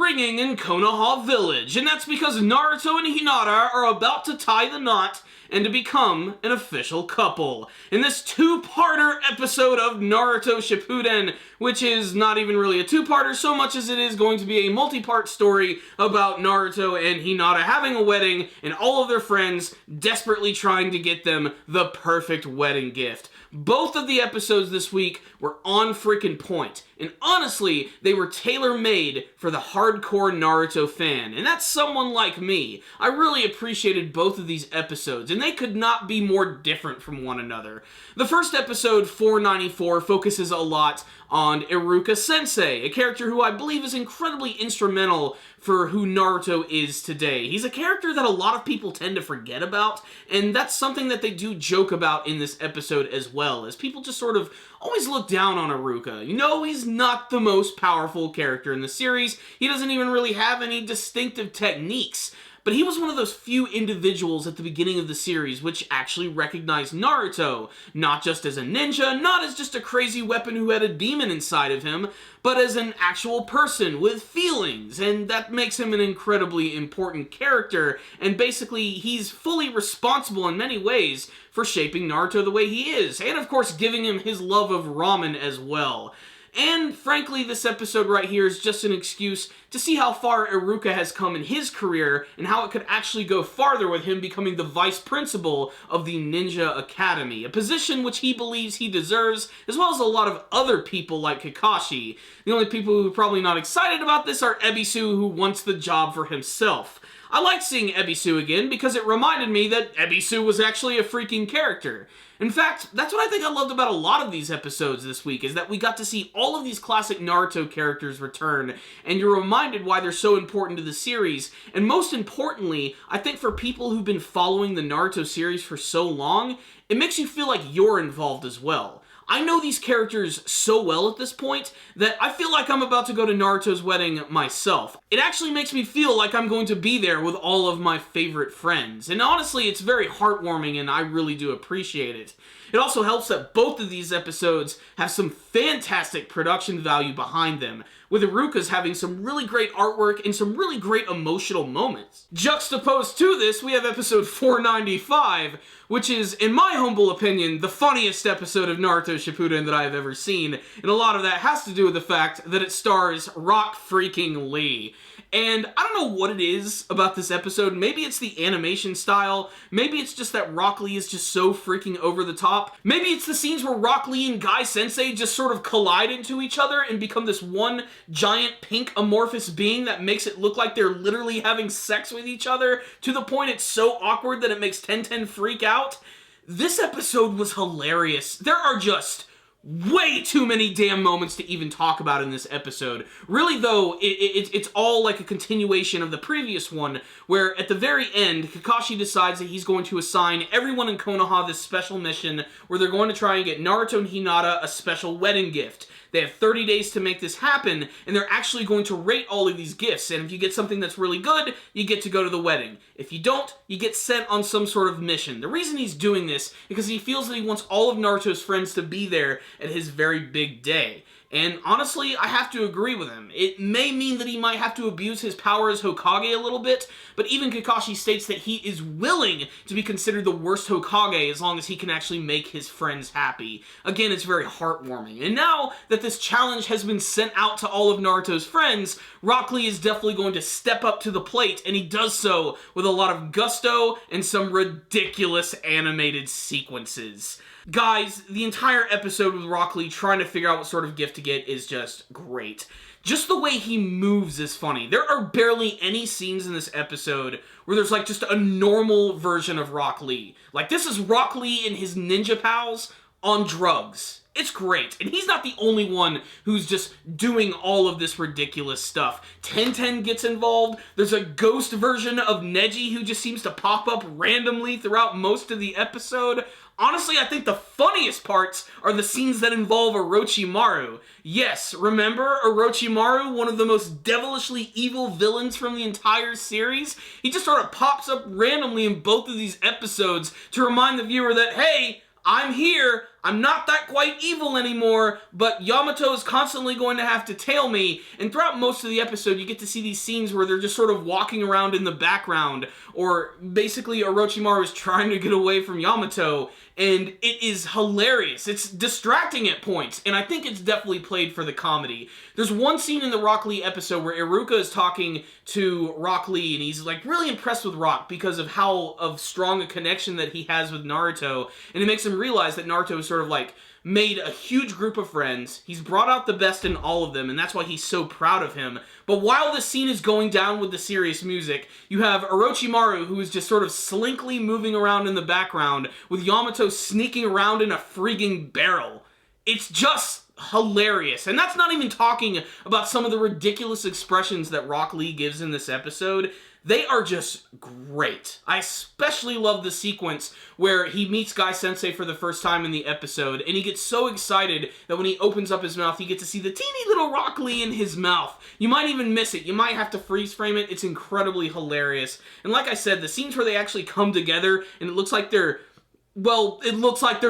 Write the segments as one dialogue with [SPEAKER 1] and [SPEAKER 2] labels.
[SPEAKER 1] ringing in Konoha Village, and that's because Naruto and Hinata are about to tie the knot and to become an official couple. In this two-parter episode of Naruto Shippuden, which is not even really a two-parter so much as it is going to be a multi-part story about Naruto and Hinata having a wedding and all of their friends desperately trying to get them the perfect wedding gift. Both of the episodes this week were on freaking point, and honestly, they were tailor-made for the hardcore Naruto fan, and that's someone like me. I really appreciated both of these episodes, and they could not be more different from one another. The first episode, 494, focuses a lot on Iruka Sensei, a character who I believe is incredibly instrumental for who Naruto is today. He's a character that a lot of people tend to forget about, and that's something that they do joke about in this episode as well, as people just sort of always look down on Iruka. You know, he's not the most powerful character in the series. He doesn't even really have any distinctive techniques. But he was one of those few individuals at the beginning of the series which actually recognized Naruto, not just as a ninja, not as just a crazy weapon who had a demon inside of him, but as an actual person with feelings, and that makes him an incredibly important character, and basically he's fully responsible in many ways for shaping Naruto the way he is, and of course giving him his love of ramen as well. And frankly, this episode right here is just an excuse to see how far Iruka has come in his career and how it could actually go farther with him becoming the vice principal of the Ninja Academy, a position which he believes he deserves, as well as a lot of other people like Kakashi. The only people who are probably not excited about this are Ebisu, who wants the job for himself. I liked seeing Ebisu again because it reminded me that Ebisu was actually a freaking character. In fact, that's what I think I loved about a lot of these episodes this week, is that we got to see all of these classic Naruto characters return, and you're reminded why they're so important to the series, and most importantly, I think for people who've been following the Naruto series for so long, it makes you feel like you're involved as well. I know these characters so well at this point that I feel like I'm about to go to Naruto's wedding myself. It actually makes me feel like I'm going to be there with all of my favorite friends. And honestly, it's very heartwarming and I really do appreciate it. It also helps that both of these episodes have some fantastic production value behind them, with Iruka's having some really great artwork and some really great emotional moments. Juxtaposed to this, we have episode 495, which is, in my humble opinion, the funniest episode of Naruto Shippuden that I have ever seen, and a lot of that has to do with the fact that it stars Rock freaking Lee. And I don't know what it is about this episode. Maybe it's the animation style. Maybe it's just that Rock Lee is just so freaking over the top. Maybe it's the scenes where Rock Lee and Guy Sensei just sort of collide into each other and become this one giant pink amorphous being that makes it look like they're literally having sex with each other to the point it's so awkward that it makes 1010 freak out. This episode was hilarious. There are just way too many damn moments to even talk about in this episode. Really, though, it's all like a continuation of the previous one, where at the very end, Kakashi decides that he's going to assign everyone in Konoha this special mission where they're going to try and get Naruto and Hinata a special wedding gift. They have 30 days to make this happen, and they're actually going to rate all of these gifts, and if you get something that's really good, you get to go to the wedding. If you don't, you get sent on some sort of mission. The reason he's doing this is because he feels that he wants all of Naruto's friends to be there at his very big day. And honestly, I have to agree with him. It may mean that he might have to abuse his power as Hokage a little bit, but even Kakashi states that he is willing to be considered the worst Hokage as long as he can actually make his friends happy. Again, it's very heartwarming. And now that this challenge has been sent out to all of Naruto's friends, Rock Lee is definitely going to step up to the plate, and he does so with a lot of gusto and some ridiculous animated sequences. Guys, the entire episode with Rock Lee trying to figure out what sort of gift to get is just great. Just the way he moves is funny. There are barely any scenes in this episode where there's like just a normal version of Rock Lee. Like, this is Rock Lee and his ninja pals on drugs. It's great, and he's not the only one who's just doing all of this ridiculous stuff. 1010 gets involved, there's a ghost version of Neji who just seems to pop up randomly throughout most of the episode. Honestly, I think the funniest parts are the scenes that involve Orochimaru. Yes, remember Orochimaru, one of the most devilishly evil villains from the entire series? He just sort of pops up randomly in both of these episodes to remind the viewer that, hey, I'm here, I'm not that quite evil anymore, but Yamato is constantly going to have to tail me. And throughout most of the episode, you get to see these scenes where they're just sort of walking around in the background, or basically Orochimaru is trying to get away from Yamato, and it is hilarious. It's distracting at points, and I think it's definitely played for the comedy. There's one scene in the Rock Lee episode where Iruka is talking to Rock Lee, and he's like really impressed with Rock because of how strong a connection that he has with Naruto, and it makes him realize that Naruto is sort of like made a huge group of friends. He's brought out the best in all of them, and that's why he's so proud of him. But while this scene is going down with the serious music, you have Orochimaru, who is just sort of slinkly moving around in the background, with Yamato sneaking around in a freaking barrel. It's just hilarious. And that's not even talking about some of the ridiculous expressions that Rock Lee gives in this episode. They are just great. I especially love the sequence where he meets Guy Sensei for the first time in the episode, and he gets so excited that when he opens up his mouth, you get to see the teeny little Rock Lee in his mouth. You might even miss it. You might have to freeze frame it. It's incredibly hilarious. And like I said, the scenes where they actually come together and it looks like they're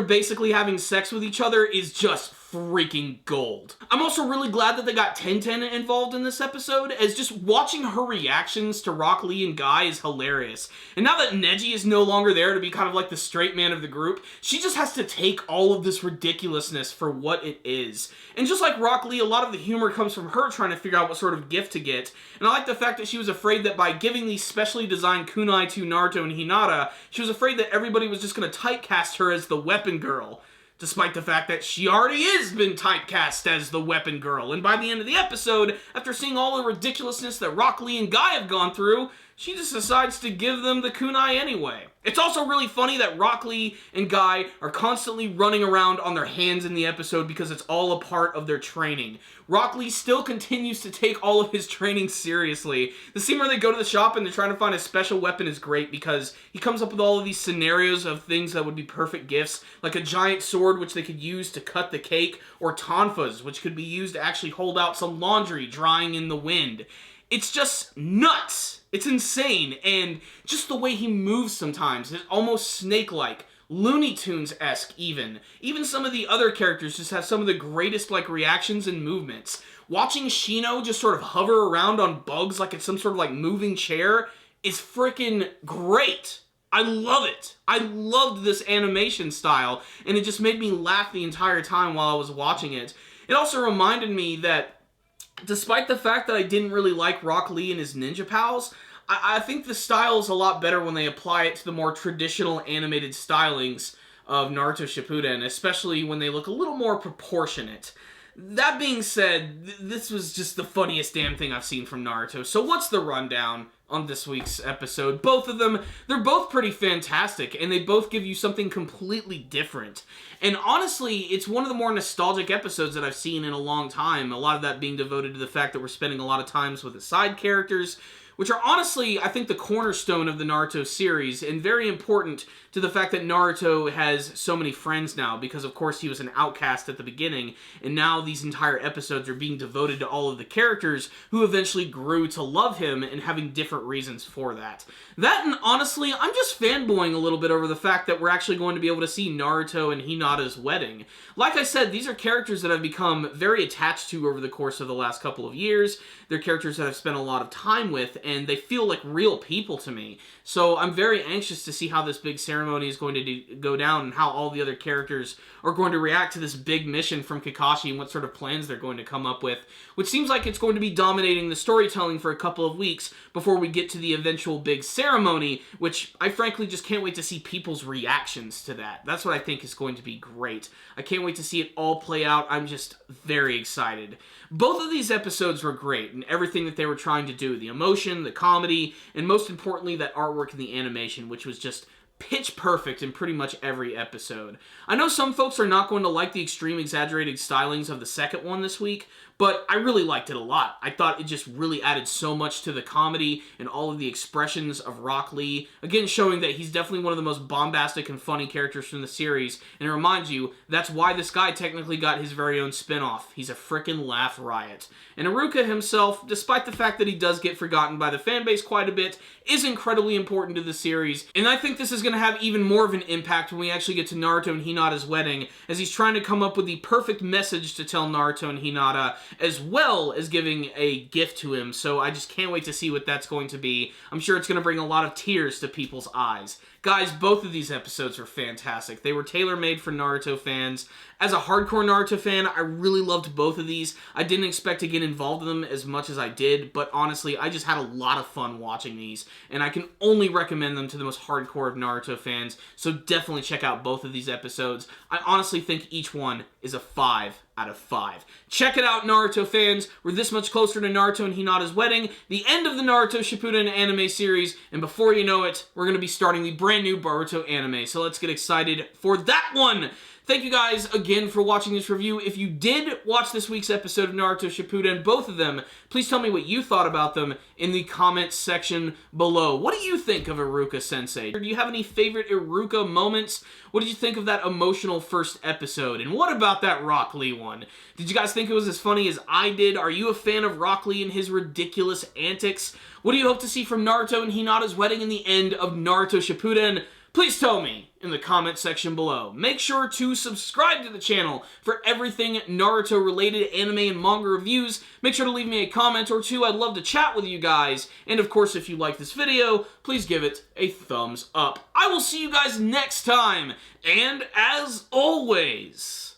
[SPEAKER 1] basically having sex with each other is just freaking gold. I'm also really glad that they got Tenten involved in this episode, as just watching her reactions to Rock Lee and Guy is hilarious. And now that Neji is no longer there to be kind of like the straight man of the group, she just has to take all of this ridiculousness for what it is. And just like Rock Lee, a lot of the humor comes from her trying to figure out what sort of gift to get. And I like the fact that she was afraid that by giving these specially designed kunai to Naruto and Hinata, she was afraid that everybody was just going to typecast her as the weapon girl. Despite the fact that she already has been typecast as the weapon girl. And by the end of the episode, after seeing all the ridiculousness that Rock Lee and Guy have gone through, she just decides to give them the kunai anyway. It's also really funny that Rock Lee and Guy are constantly running around on their hands in the episode because it's all a part of their training. Rock Lee still continues to take all of his training seriously. The scene where they go to the shop and they're trying to find a special weapon is great because he comes up with all of these scenarios of things that would be perfect gifts, like a giant sword which they could use to cut the cake, or tonfas which could be used to actually hold out some laundry drying in the wind. It's just nuts. It's insane, and just the way he moves sometimes is almost snake-like, Looney Tunes-esque even. Even some of the other characters just have some of the greatest reactions and movements. Watching Shino just sort of hover around on bugs like it's some sort of moving chair is freaking great. I love it. I loved this animation style, and it just made me laugh the entire time while I was watching it. It also reminded me that despite the fact that I didn't really like Rock Lee and his ninja pals, I think the style is a lot better when they apply it to the more traditional animated stylings of Naruto Shippuden, especially when they look a little more proportionate. That being said, this was just the funniest damn thing I've seen from Naruto. So what's the rundown on this week's episode? Both of them, they're both pretty fantastic, and they both give you something completely different. And honestly, it's one of the more nostalgic episodes that I've seen in a long time, a lot of that being devoted to the fact that we're spending a lot of times with the side characters, which are honestly, I think, the cornerstone of the Naruto series, and very important to the fact that Naruto has so many friends now, because of course he was an outcast at the beginning, and now these entire episodes are being devoted to all of the characters who eventually grew to love him and having different reasons for that. That, and honestly, I'm just fanboying a little bit over the fact that we're actually going to be able to see Naruto and Hinata's wedding. Like I said, these are characters that I've become very attached to over the course of the last couple of years. They're characters that I've spent a lot of time with, and they feel like real people to me. So I'm very anxious to see how this big ceremony is going to go down, and how all the other characters are going to react to this big mission from Kakashi, and what sort of plans they're going to come up with, which seems like it's going to be dominating the storytelling for a couple of weeks before we get to the eventual big ceremony, which I frankly just can't wait to see people's reactions to that. That's what I think is going to be great. I can't wait to see it all play out. I'm just very excited. Both of these episodes were great, and everything that they were trying to do, the emotion, the comedy, and most importantly, that artwork and the animation, which was just pitch perfect in pretty much every episode. I know some folks are not going to like the extreme exaggerated stylings of the second one this week, but I really liked it a lot. I thought it just really added so much to the comedy and all of the expressions of Rock Lee, again showing that he's definitely one of the most bombastic and funny characters from the series, and it reminds you, that's why this guy technically got his very own spin-off. He's a frickin' laugh riot. And Iruka himself, despite the fact that he does get forgotten by the fanbase quite a bit, is incredibly important to the series, and I think this is going to have even more of an impact when we actually get to Naruto and Hinata's wedding, as he's trying to come up with the perfect message to tell Naruto and Hinata, as well as giving a gift to him. So I just can't wait to see what that's going to be. I'm sure it's going to bring a lot of tears to people's eyes. Guys, both of these episodes are fantastic. They were tailor-made for Naruto fans. As a hardcore Naruto fan, I really loved both of these. I didn't expect to get involved in them as much as I did, but honestly, I just had a lot of fun watching these, and I can only recommend them to the most hardcore of Naruto fans, so definitely check out both of these episodes. I honestly think each one is a 5 out of 5. Check it out, Naruto fans. We're this much closer to Naruto and Hinata's wedding, the end of the Naruto Shippuden anime series, and before you know it, we're going to be starting the brand new Boruto anime, so let's get excited for that one! Thank you guys again for watching this review. If you did watch this week's episode of Naruto Shippuden, both of them, please tell me what you thought about them in the comments section below. What do you think of Iruka-sensei? Do you have any favorite Iruka moments? What did you think of that emotional first episode? And what about that Rock Lee one? Did you guys think it was as funny as I did? Are you a fan of Rock Lee and his ridiculous antics? What do you hope to see from Naruto and Hinata's wedding in the end of Naruto Shippuden? Please tell me in the comment section below. Make sure to subscribe to the channel for everything Naruto-related anime and manga reviews. Make sure to leave me a comment or two. I'd love to chat with you guys. And of course, if you like this video, please give it a thumbs up. I will see you guys next time. And as always,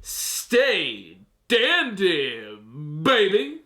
[SPEAKER 1] stay dandy, baby.